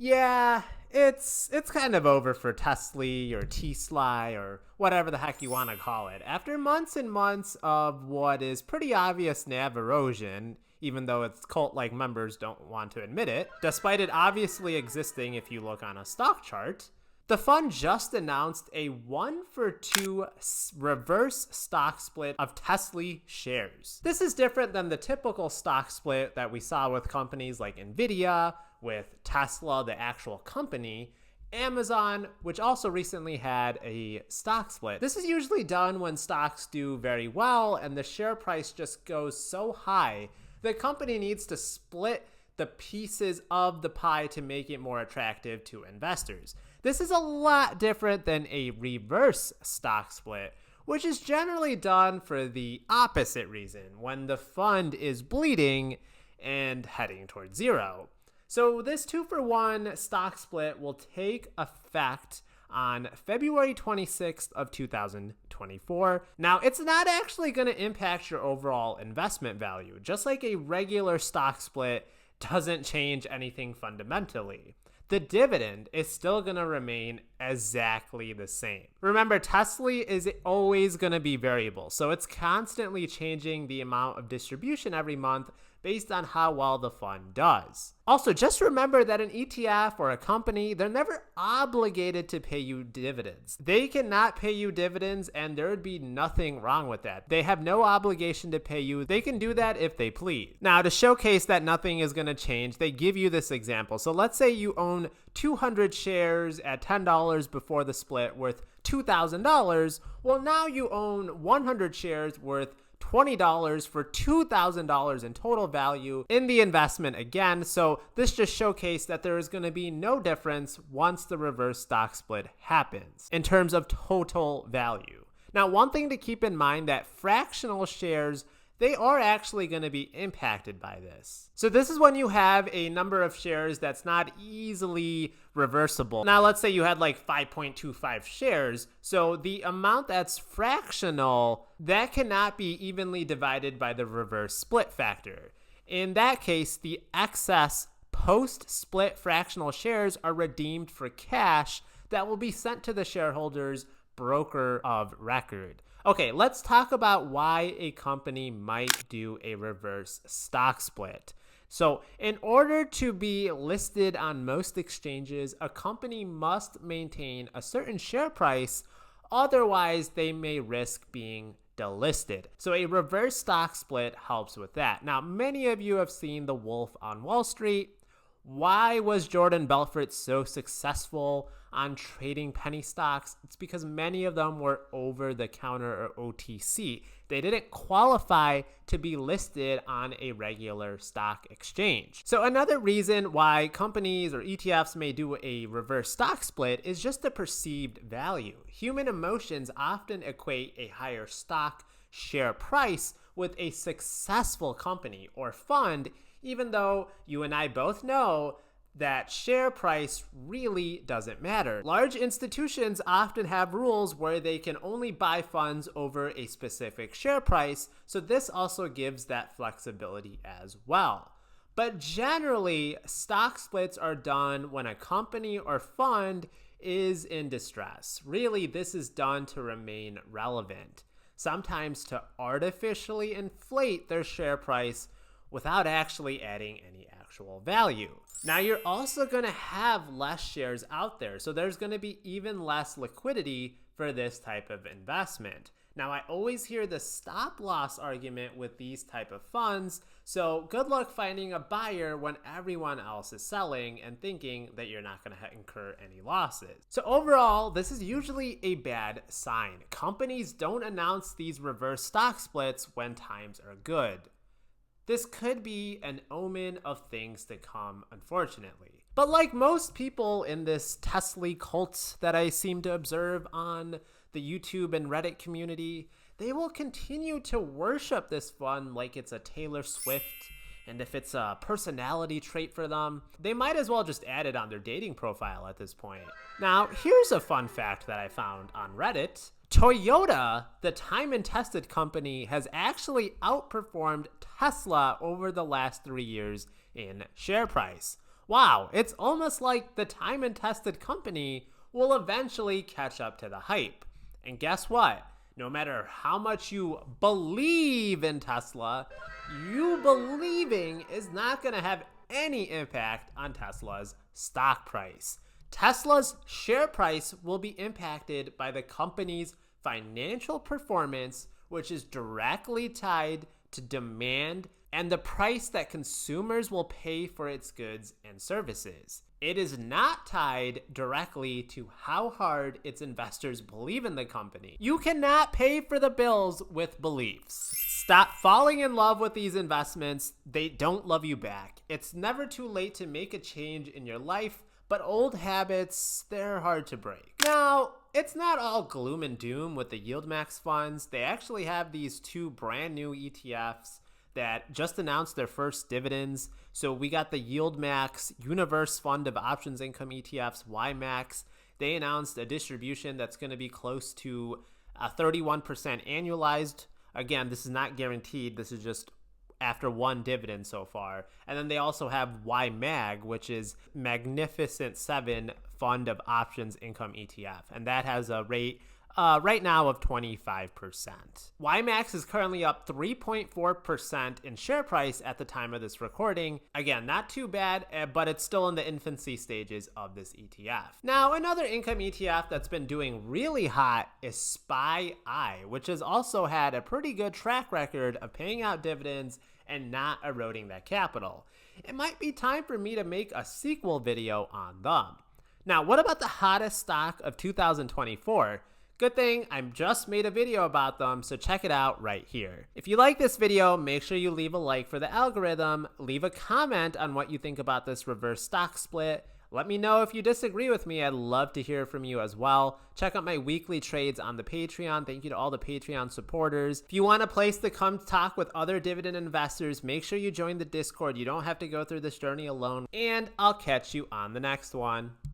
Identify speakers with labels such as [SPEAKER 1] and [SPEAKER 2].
[SPEAKER 1] Yeah, it's kind of over for Tesley or TSLY or whatever the heck you want to call it. After months and months of what is pretty obvious NAV erosion, even though its cult-like members don't want to admit it, despite it obviously existing if you look on a stock chart, the fund just announced a 1-for-2 reverse stock split of Tesley shares. This is different than the typical stock split that we saw with companies like Nvidia, with Tesla, the actual company, Amazon, which also recently had a stock split. This is usually done when stocks do very well and the share price just goes so high, the company needs to split the pieces of the pie to make it more attractive to investors. This is a lot different than a reverse stock split, which is generally done for the opposite reason, when the fund is bleeding and heading towards zero. So this 2-for-1 stock split will take effect on February 26th of 2024. Now, it's not actually going to impact your overall investment value, just like a regular stock split doesn't change anything fundamentally. The dividend is still going to remain exactly the same. Remember, Tesley is always going to be variable, so it's constantly changing the amount of distribution every month based on how well the fund does. Also, just remember that an ETF or a company, they're never obligated to pay you dividends. They cannot pay you dividends, and there would be nothing wrong with that. They have no obligation to pay you. They can do that if they please. Now, to showcase that nothing is going to change, they give you this example. So let's say you own 200 shares at $10 before the split worth $2,000. Well, now you own 100 shares worth $20 for $2,000 in total value in the investment again. So this just showcased that there is going to be no difference once the reverse stock split happens in terms of total value. Now, one thing to keep in mind that fractional shares, they are actually going to be impacted by this. So this is when you have a number of shares that's not easily reversible. Now, let's say you had like 5.25 shares. So the amount that's fractional, that cannot be evenly divided by the reverse split factor. In that case, the excess post-split fractional shares are redeemed for cash that will be sent to the shareholders' broker of record. Okay, let's talk about why a company might do a reverse stock split. So in order to be listed on most exchanges, a company must maintain a certain share price, otherwise they may risk being delisted. So a reverse stock split helps with that. Now, many of you have seen The Wolf on Wall Street. Why was Jordan Belfort so successful on trading penny stocks? It's because many of them were over the counter or OTC. They didn't qualify to be listed on a regular stock exchange. So another reason why companies or ETFs may do a reverse stock split is just the perceived value. Human emotions often equate a higher stock share price with a successful company or fund, even though you and I both know that share price really doesn't matter. Large institutions often have rules where they can only buy funds over a specific share price, so this also gives that flexibility as well. But generally, stock splits are done when a company or fund is in distress. Really, this is done to remain relevant, sometimes to artificially inflate their share price without actually adding any actual value. Now, you're also going to have less shares out there, so there's going to be even less liquidity for this type of investment. Now, I always hear the stop loss argument with these type of funds, so good luck finding a buyer when everyone else is selling and thinking that you're not going to incur any losses. So overall, this is usually a bad sign. Companies don't announce these reverse stock splits when times are good. This could be an omen of things to come, unfortunately. But like most people in this Tesley cult that I seem to observe on the YouTube and Reddit community, they will continue to worship this fund like it's a Taylor Swift, and if it's a personality trait for them, they might as well just add it on their dating profile at this point. Now, here's a fun fact that I found on Reddit. Toyota, the time and tested company, has actually outperformed Tesla over the last 3 years in share price. wow, it's almost like the time and tested company will eventually catch up to the hype. And guess what? No matter how much you believe in Tesla, you believing is not going to have any impact on Tesla's stock price. Tesla's share price will be impacted by the company's financial performance, which is directly tied to demand and the price that consumers will pay for its goods and services. It is not tied directly to how hard its investors believe in the company. You cannot pay for the bills with beliefs. Stop falling in love with these investments. They don't love you back. It's never too late to make a change in your life, but old habits, they're hard to break. Now, it's not all gloom and doom with the Yieldmax funds. They actually have these two brand new ETFs that just announced their first dividends. So we got the Yieldmax Universe Fund of Options Income ETFs, Yieldmax. They announced a distribution that's going to be close to 31% annualized. Again, this is not guaranteed. This is just after one dividend so far. And then they also have YMAG, which is Magnificent 7 Fund of Options Income ETF. And that has a rate right now of 25%. Yieldmax is currently up 3.4% in share price at the time of this recording. Again, not too bad, but it's still in the infancy stages of this ETF. Now, another income ETF that's been doing really hot is SPY-I, which has also had a pretty good track record of paying out dividends and not eroding that capital. It might be time for me to make a sequel video on them. Now, what about the hottest stock of 2024? Good thing I just made a video about them, so check it out right here. If you like this video, make sure you leave a like for the algorithm, leave a comment on what you think about this reverse stock split. Let me know if you disagree with me. I'd love to hear from you as well. Check out my weekly trades on the Patreon. Thank you to all the Patreon supporters. If you want a place to come talk with other dividend investors, make sure you join the Discord. You don't have to go through this journey alone. And I'll catch you on the next one.